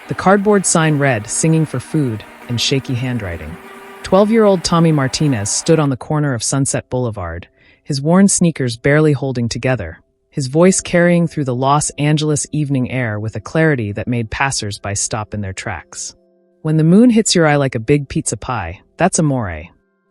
The cardboard sign read, "Singing for Food," in shaky handwriting. 12-year-old Tommy Martinez stood on the corner of Sunset Boulevard, his worn sneakers barely holding together, his voice carrying through the Los Angeles evening air with a clarity that made passers-by stop in their tracks. When the moon hits your eye like a big pizza pie, that's amore.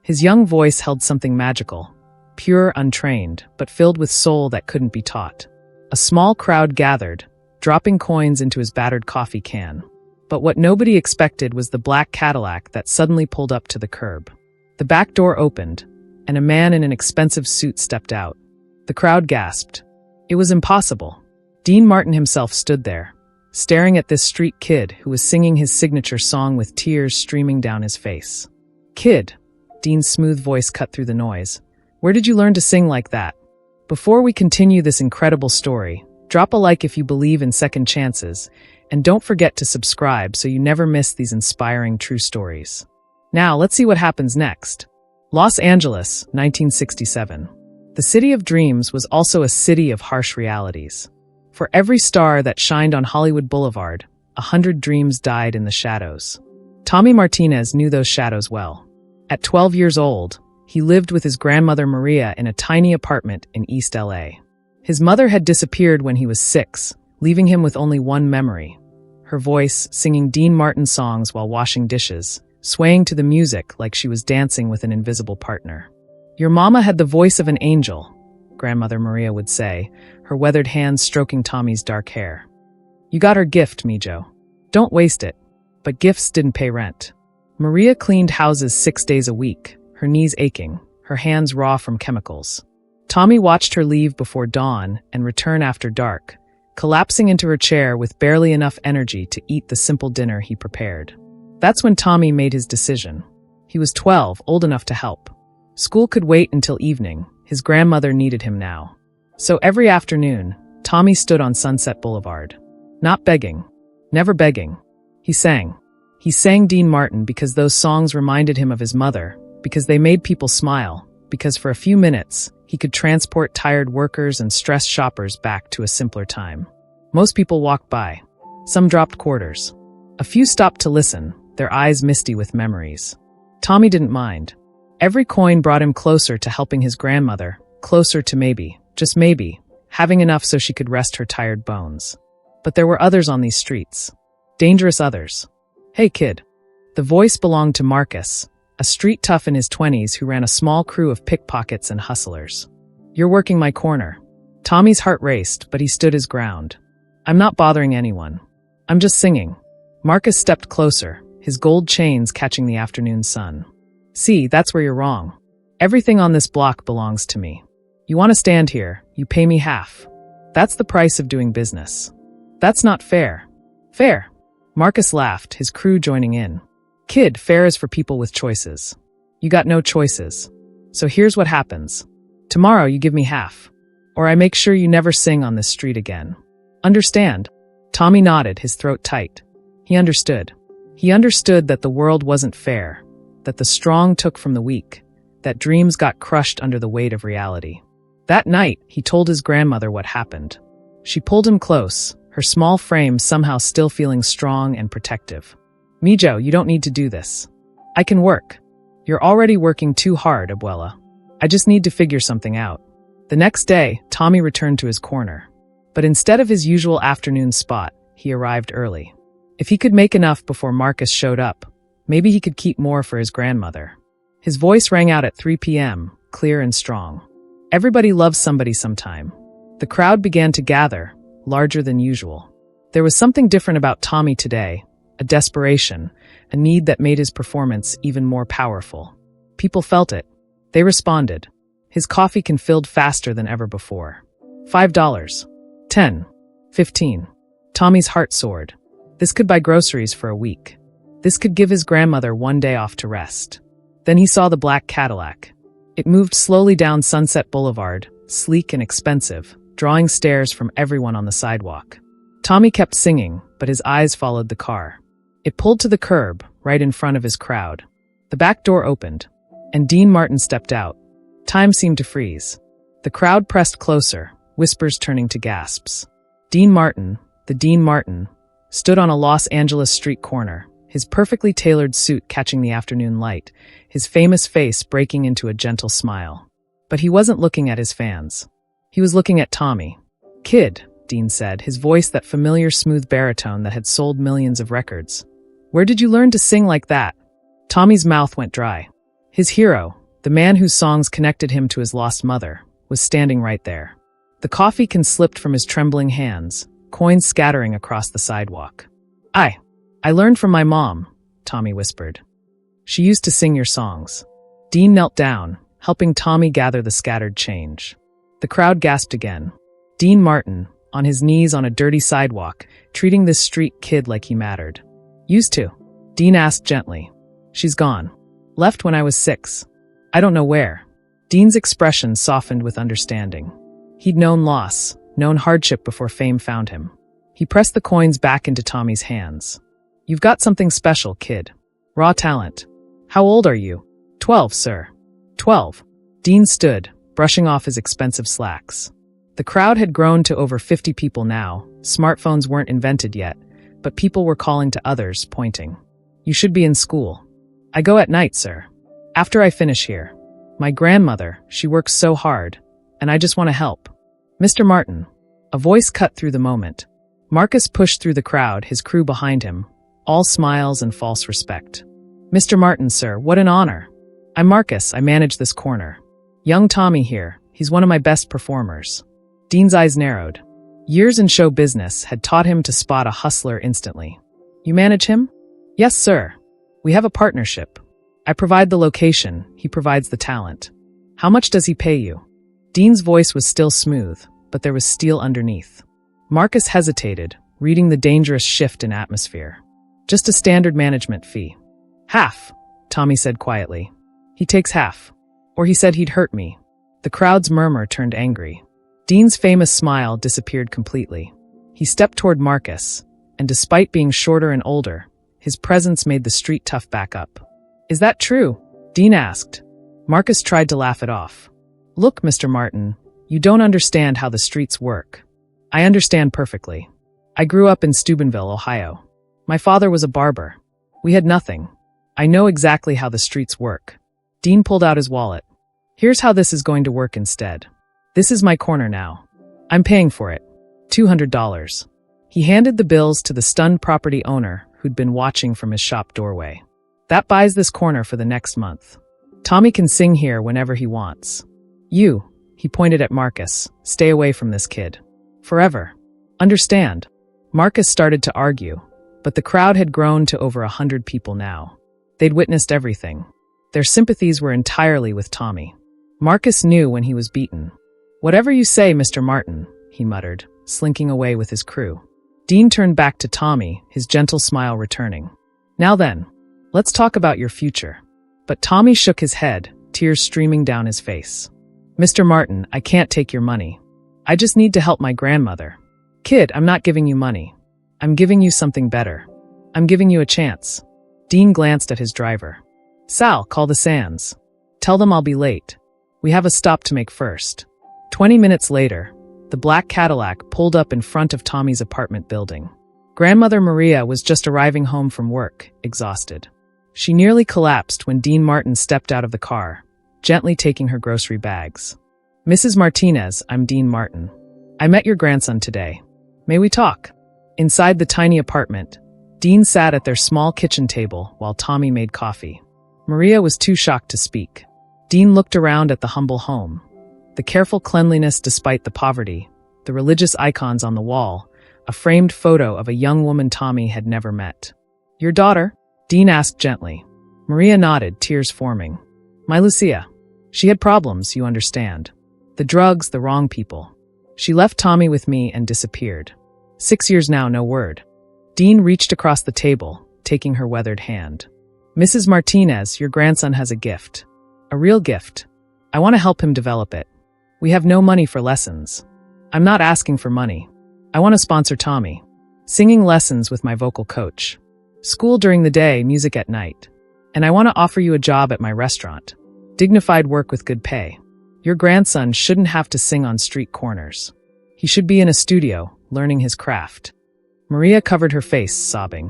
His young voice held something magical, pure, untrained, but filled with soul that couldn't be taught. A small crowd gathered, dropping coins into his battered coffee can. But what nobody expected was the black Cadillac that suddenly pulled up to the curb. The back door opened, and a man in an expensive suit stepped out. The crowd gasped. It was impossible. Dean Martin himself stood there, staring at this street kid who was singing his signature song with tears streaming down his face. "Kid," Dean's smooth voice cut through the noise, "where did you learn to sing like that?" Before we continue this incredible story, drop a like if you believe in second chances, and don't forget to subscribe so you never miss these inspiring true stories. Now, let's see what happens next. Los Angeles, 1967. The city of dreams was also a city of harsh realities. For every star that shined on Hollywood Boulevard, 100 dreams died in the shadows. Tommy Martinez knew those shadows well. At 12 years old, he lived with his grandmother Maria in a tiny apartment in East LA. His mother had disappeared when he was 6, leaving him with only one memory: her voice singing Dean Martin songs while washing dishes, swaying to the music like she was dancing with an invisible partner. "Your mama had the voice of an angel," Grandmother Maria would say, her weathered hands stroking Tommy's dark hair. "You got her gift, Mijo. Don't waste it." But gifts didn't pay rent. Maria cleaned houses 6 days a week, her knees aching, her hands raw from chemicals. Tommy watched her leave before dawn and return after dark, collapsing into her chair with barely enough energy to eat the simple dinner he prepared. That's when Tommy made his decision. He was 12, old enough to help. School could wait until evening. His grandmother needed him now. So every afternoon, Tommy stood on Sunset Boulevard. Not begging. Never begging. He sang. He sang Dean Martin because those songs reminded him of his mother, because they made people smile, because for a few minutes, he could transport tired workers and stressed shoppers back to a simpler time. Most people walked by. Some dropped quarters. A few stopped to listen, their eyes misty with memories. Tommy didn't mind. Every coin brought him closer to helping his grandmother, closer to maybe, just maybe, having enough so she could rest her tired bones. But there were others on these streets. Dangerous others. "Hey kid." The voice belonged to Marcus, a street tough in his 20s who ran a small crew of pickpockets and hustlers. "You're working my corner." Tommy's heart raced, but he stood his ground. "I'm not bothering anyone. I'm just singing." Marcus stepped closer, his gold chains catching the afternoon sun. "See, that's where you're wrong. Everything on this block belongs to me. You want to stand here, you pay me half. That's the price of doing business." "That's not fair." "Fair." Marcus laughed, his crew joining in. "Kid, fair is for people with choices. You got no choices. So here's what happens. Tomorrow you give me half. Or I make sure you never sing on this street again. Understand?" Tommy nodded, his throat tight. He understood. He understood that the world wasn't fair, that the strong took from the weak, that dreams got crushed under the weight of reality. That night, he told his grandmother what happened. She pulled him close, her small frame somehow still feeling strong and protective. "Mijo, you don't need to do this. I can work. You're already working too hard, Abuela. I just need to figure something out." The next day, Tommy returned to his corner. But instead of his usual afternoon spot, he arrived early. If he could make enough before Marcus showed up, maybe he could keep more for his grandmother. His voice rang out at 3 p.m., clear and strong. Everybody loves somebody sometime. The crowd began to gather, larger than usual. There was something different about Tommy today, a desperation, a need that made his performance even more powerful. People felt it. They responded. His coffee can filled faster than ever before. $5. 10. 15. Tommy's heart soared. This could buy groceries for a week. This could give his grandmother one day off to rest. Then he saw the black Cadillac. It moved slowly down Sunset Boulevard, sleek and expensive, drawing stares from everyone on the sidewalk. Tommy kept singing, but his eyes followed the car. It pulled to the curb, right in front of his crowd. The back door opened, and Dean Martin stepped out. Time seemed to freeze. The crowd pressed closer, whispers turning to gasps. Dean Martin, the Dean Martin, stood on a Los Angeles street corner, his perfectly tailored suit catching the afternoon light, his famous face breaking into a gentle smile. But he wasn't looking at his fans. He was looking at Tommy. "Kid," Dean said, his voice that familiar smooth baritone that had sold millions of records. "Where did you learn to sing like that?" Tommy's mouth went dry. His hero, the man whose songs connected him to his lost mother, was standing right there. The coffee can slipped from his trembling hands, coins scattering across the sidewalk. I learned from my mom," Tommy whispered. "She used to sing your songs." Dean knelt down, helping Tommy gather the scattered change. The crowd gasped again. Dean Martin, on his knees on a dirty sidewalk, treating this street kid like he mattered. "Used to?" Dean asked gently. "She's gone. Left when I was 6. I don't know where." Dean's expression softened with understanding. He'd known loss, known hardship before fame found him. He pressed the coins back into Tommy's hands. "You've got something special, kid. Raw talent. How old are you?" 12, sir." 12. Dean stood, brushing off his expensive slacks. The crowd had grown to over 50 people now. Smartphones weren't invented yet, but people were calling to others, pointing. "You should be in school." "I go at night, sir. After I finish here. My grandmother, she works so hard, and I just want to help." "Mr. Martin." A voice cut through the moment. Marcus pushed through the crowd, his crew behind him, all smiles and false respect. "Mr. Martin, sir, what an honor. I'm Marcus, I manage this corner. Young Tommy here, he's one of my best performers." Dean's eyes narrowed. Years in show business had taught him to spot a hustler instantly. "You manage him?" "Yes, sir. We have a partnership. I provide the location, he provides the talent." "How much does he pay you?" Dean's voice was still smooth, but there was steel underneath. Marcus hesitated, reading the dangerous shift in atmosphere. "Just a standard management fee." "Half," Tommy said quietly. "He takes half. Or he said he'd hurt me." The crowd's murmur turned angry. Dean's famous smile disappeared completely. He stepped toward Marcus, and despite being shorter and older, his presence made the street tough back up. "Is that true?" Dean asked. Marcus tried to laugh it off. "Look, Mr. Martin, you don't understand how the streets work. I understand perfectly. I grew up in Steubenville, Ohio. My father was a barber. We had nothing. I know exactly how the streets work." Dean pulled out his wallet. "Here's how this is going to work instead. This is my corner now. I'm paying for it. $200. He handed the bills to the stunned property owner who'd been watching from his shop doorway. "That buys this corner for the next month. Tommy can sing here whenever he wants. You," he pointed at Marcus, "stay away from this kid. Forever. Understand?" Marcus started to argue, but the crowd had grown to over 100 people now. They'd witnessed everything. Their sympathies were entirely with Tommy. Marcus knew when he was beaten. "Whatever you say, Mr. Martin," he muttered, slinking away with his crew. Dean turned back to Tommy, his gentle smile returning. "Now then, let's talk about your future." But Tommy shook his head, tears streaming down his face. "Mr. Martin, I can't take your money. I just need to help my grandmother." "Kid, I'm not giving you money. I'm giving you something better. I'm giving you a chance." Dean glanced at his driver. "Sal, call the Sands. Tell them I'll be late. We have a stop to make first." 20 minutes later, the black Cadillac pulled up in front of Tommy's apartment building. Grandmother Maria was just arriving home from work, exhausted. She nearly collapsed when Dean Martin stepped out of the car, gently taking her grocery bags. "Mrs. Martinez, I'm Dean Martin. I met your grandson today. May we talk?" Inside the tiny apartment, Dean sat at their small kitchen table while Tommy made coffee. Maria was too shocked to speak. Dean looked around at the humble home. The careful cleanliness despite the poverty, the religious icons on the wall, a framed photo of a young woman Tommy had never met. "Your daughter?" Dean asked gently. Maria nodded, tears forming. "My Lucia. She had problems, you understand. The drugs, the wrong people. She left Tommy with me and disappeared. 6 years now, no word." Dean reached across the table, taking her weathered hand. "Mrs. Martinez, your grandson has a gift. A real gift. I want to help him develop it. We have no money for lessons. I'm not asking for money. I want to sponsor Tommy. Singing lessons with my vocal coach. School during the day, music at night. And I want to offer you a job at my restaurant. Dignified work with good pay. Your grandson shouldn't have to sing on street corners. He should be in a studio, learning his craft." Maria covered her face, sobbing.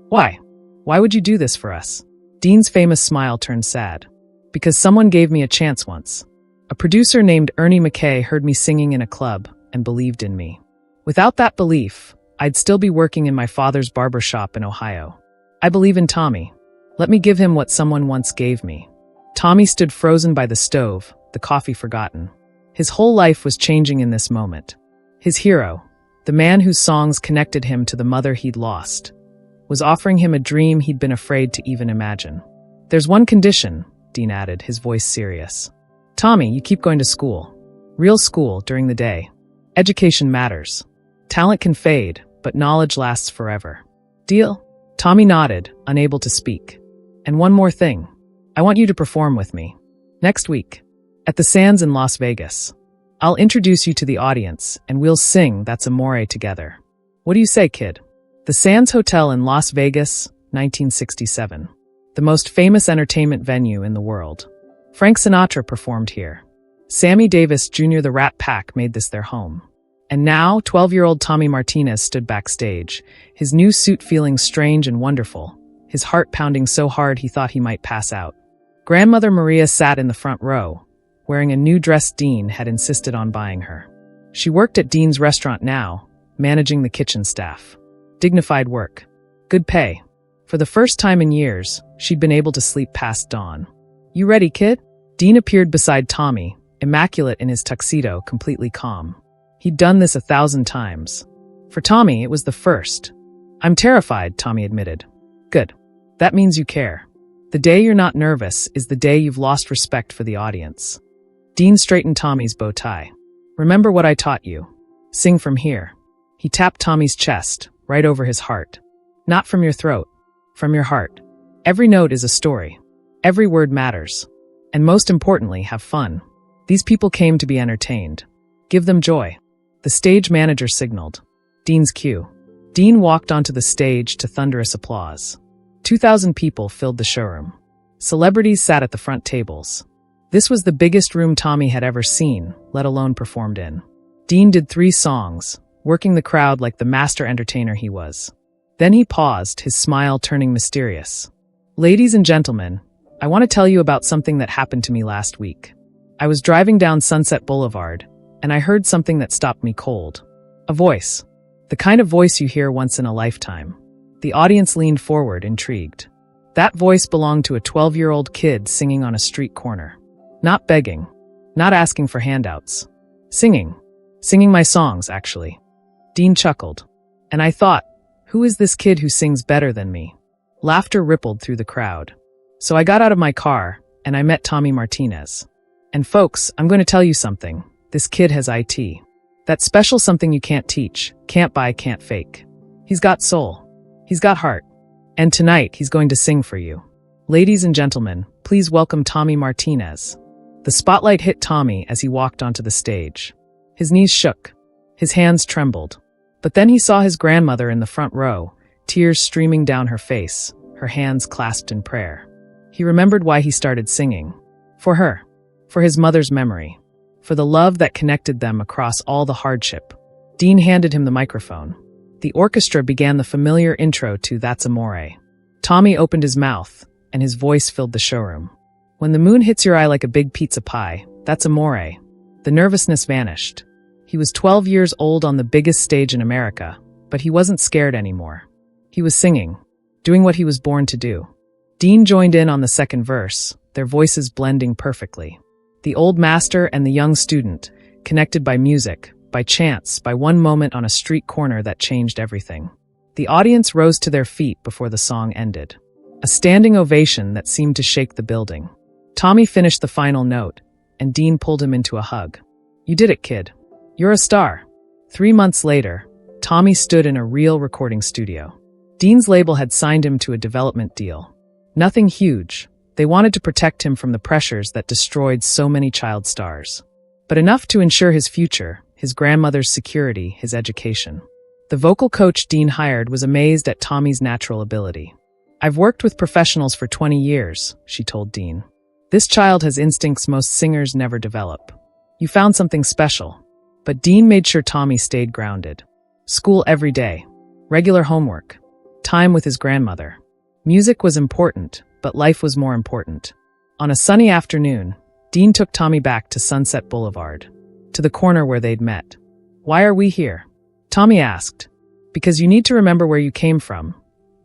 Why? Why would you do this for us? Dean's famous smile turned sad. Because someone gave me a chance once. A producer named Ernie McKay heard me singing in a club and believed in me. Without that belief, I'd still be working in my father's barber shop in Ohio. I believe in Tommy. Let me give him what someone once gave me. Tommy stood frozen by the stove, the coffee forgotten. His whole life was changing in this moment. His hero, the man whose songs connected him to the mother he'd lost, was offering him a dream he'd been afraid to even imagine. There's one condition, Dean added, his voice serious. Tommy, you keep going to school. Real school during the day. Education matters. Talent can fade, but knowledge lasts forever. Deal? Tommy nodded, unable to speak. And one more thing. I want you to perform with me. Next week. At the Sands in Las Vegas. I'll introduce you to the audience, and we'll sing That's Amore together. What do you say, kid? The Sands Hotel in Las Vegas, 1967. The most famous entertainment venue in the world. Frank Sinatra performed here. Sammy Davis Jr. The Rat Pack made this their home. And now, 12-year-old Tommy Martinez stood backstage, his new suit feeling strange and wonderful, his heart pounding so hard he thought he might pass out. Grandmother Maria sat in the front row, wearing a new dress Dean had insisted on buying her. She worked at Dean's restaurant now, managing the kitchen staff. Dignified work. Good pay. For the first time in years, she'd been able to sleep past dawn. You ready, kid? Dean appeared beside Tommy, immaculate in his tuxedo, completely calm. He'd done this 1,000 times. For Tommy, it was the first. I'm terrified, Tommy admitted. Good. That means you care. The day you're not nervous is the day you've lost respect for the audience. Dean straightened Tommy's bow tie. Remember what I taught you. Sing from here. He tapped Tommy's chest, right over his heart. Not from your throat, from your heart. Every note is a story. Every word matters. And most importantly, have fun. These people came to be entertained. Give them joy. The stage manager signaled. Dean's cue. Dean walked onto the stage to thunderous applause. 2,000 people filled the showroom. Celebrities sat at the front tables. This was the biggest room Tommy had ever seen, let alone performed in. Dean did 3 songs, working the crowd like the master entertainer he was. Then he paused, his smile turning mysterious. Ladies and gentlemen, I want to tell you about something that happened to me last week. I was driving down Sunset Boulevard, and I heard something that stopped me cold. A voice. The kind of voice you hear once in a lifetime. The audience leaned forward, intrigued. That voice belonged to a 12-year-old kid singing on a street corner. Not begging. Not asking for handouts. Singing. Singing my songs, actually. Dean chuckled. And I thought, who is this kid who sings better than me? Laughter rippled through the crowd. So I got out of my car, and I met Tommy Martinez. And folks, I'm going to tell you something. This kid has IT. That special something you can't teach, can't buy, can't fake. He's got soul. He's got heart. And tonight, he's going to sing for you. Ladies and gentlemen, please welcome Tommy Martinez. The spotlight hit Tommy as he walked onto the stage. His knees shook. His hands trembled. But then he saw his grandmother in the front row, tears streaming down her face, her hands clasped in prayer. He remembered why he started singing. For her. For his mother's memory. For the love that connected them across all the hardship. Dean handed him the microphone. The orchestra began the familiar intro to That's Amore. Tommy opened his mouth, and his voice filled the showroom. When the moon hits your eye like a big pizza pie, that's amore. The nervousness vanished. He was 12 years old on the biggest stage in America, but he wasn't scared anymore. He was singing, doing what he was born to do. Dean joined in on the second verse, their voices blending perfectly. The old master and the young student, connected by music, by chance, by one moment on a street corner that changed everything. The audience rose to their feet before the song ended. A standing ovation that seemed to shake the building. Tommy finished the final note, and Dean pulled him into a hug. You did it, kid. You're a star. 3 months later, Tommy stood in a real recording studio. Dean's label had signed him to a development deal. Nothing huge. They wanted to protect him from the pressures that destroyed so many child stars. But enough to ensure his future, his grandmother's security, his education. The vocal coach Dean hired was amazed at Tommy's natural ability. I've worked with professionals for 20 years, she told Dean. This child has instincts most singers never develop. You found something special. But Dean made sure Tommy stayed grounded. School every day. regular homework, time with his grandmother. Music was important, but life was more important. On a sunny afternoon, Dean took Tommy back to Sunset Boulevard, to the corner where they'd met. "Why are we here?" Tommy asked. "Because you need to remember where you came from,"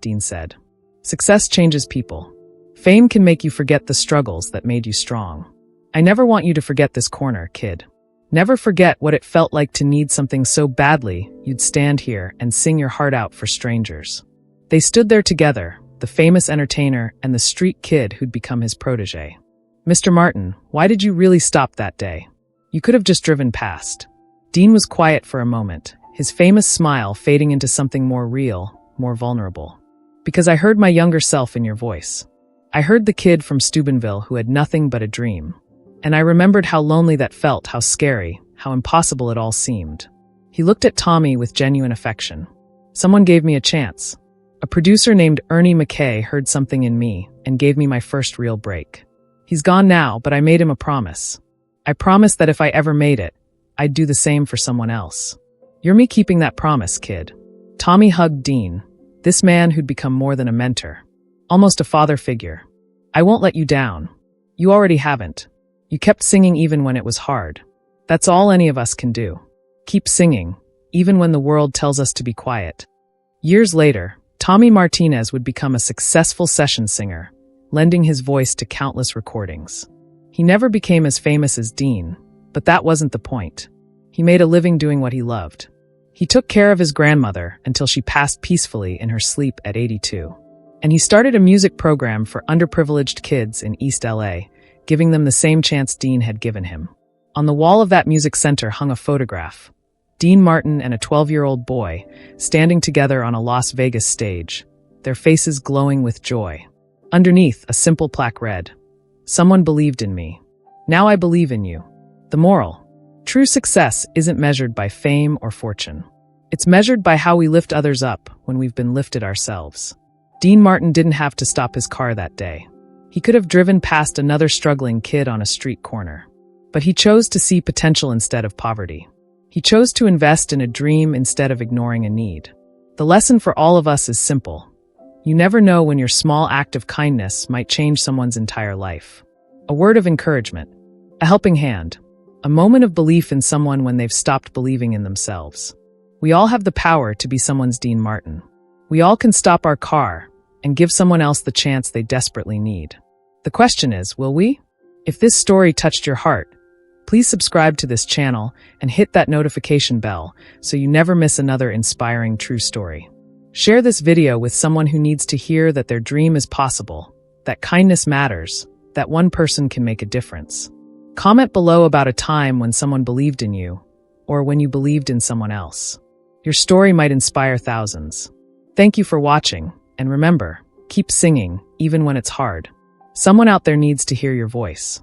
Dean said. "Success changes people. Fame can make you forget the struggles that made you strong. I never want you to forget this corner, kid. Never forget what it felt like to need something so badly you'd stand here and sing your heart out for strangers." They stood there together, the famous entertainer and the street kid who'd become his protege. "Mr. Martin, why did you really stop that day? You could have just driven past." Dean was quiet for a moment, his famous smile fading into something more real, more vulnerable. "Because I heard my younger self in your voice. I heard the kid from Steubenville who had nothing but a dream. And I remembered how lonely that felt, how scary, how impossible it all seemed." He looked at Tommy with genuine affection. "Someone gave me a chance. A producer named Ernie McKay heard something in me and gave me my first real break. He's gone now, but I made him a promise. I promised that if I ever made it, I'd do the same for someone else. You're me keeping that promise, kid." Tommy hugged Dean, this man who'd become more than a mentor, almost a father figure. "I won't let you down. You already haven't. You kept singing even when it was hard. That's all any of us can do. Keep singing, even when the world tells us to be quiet." Years later, Tommy Martinez would become a successful session singer, lending his voice to countless recordings. He never became as famous as Dean, but that wasn't the point. He made a living doing what he loved. He took care of his grandmother until she passed peacefully in her sleep at 82. And he started a music program for underprivileged kids in East LA, giving them the same chance Dean had given him. On the wall of that music center hung a photograph. Dean Martin and a 12-year-old boy, standing together on a Las Vegas stage, their faces glowing with joy. Underneath, a simple plaque read, "Someone believed in me. Now I believe in you." The moral: true success isn't measured by fame or fortune. It's measured by how we lift others up when we've been lifted ourselves. Dean Martin didn't have to stop his car that day. He could have driven past another struggling kid on a street corner. But he chose to see potential instead of poverty. He chose to invest in a dream instead of ignoring a need. The lesson for all of us is simple. You never know when your small act of kindness might change someone's entire life. A word of encouragement, a helping hand, a moment of belief in someone when they've stopped believing in themselves. We all have the power to be someone's Dean Martin. We all can stop our car and give someone else the chance they desperately need. The question is, will we? If this story touched your heart, please subscribe to this channel and hit that notification bell so you never miss another inspiring true story. Share this video with someone who needs to hear that their dream is possible, that kindness matters, that one person can make a difference. Comment below about a time when someone believed in you, or when you believed in someone else. Your story might inspire thousands. Thank you for watching, and remember, keep singing, even when it's hard. Someone out there needs to hear your voice.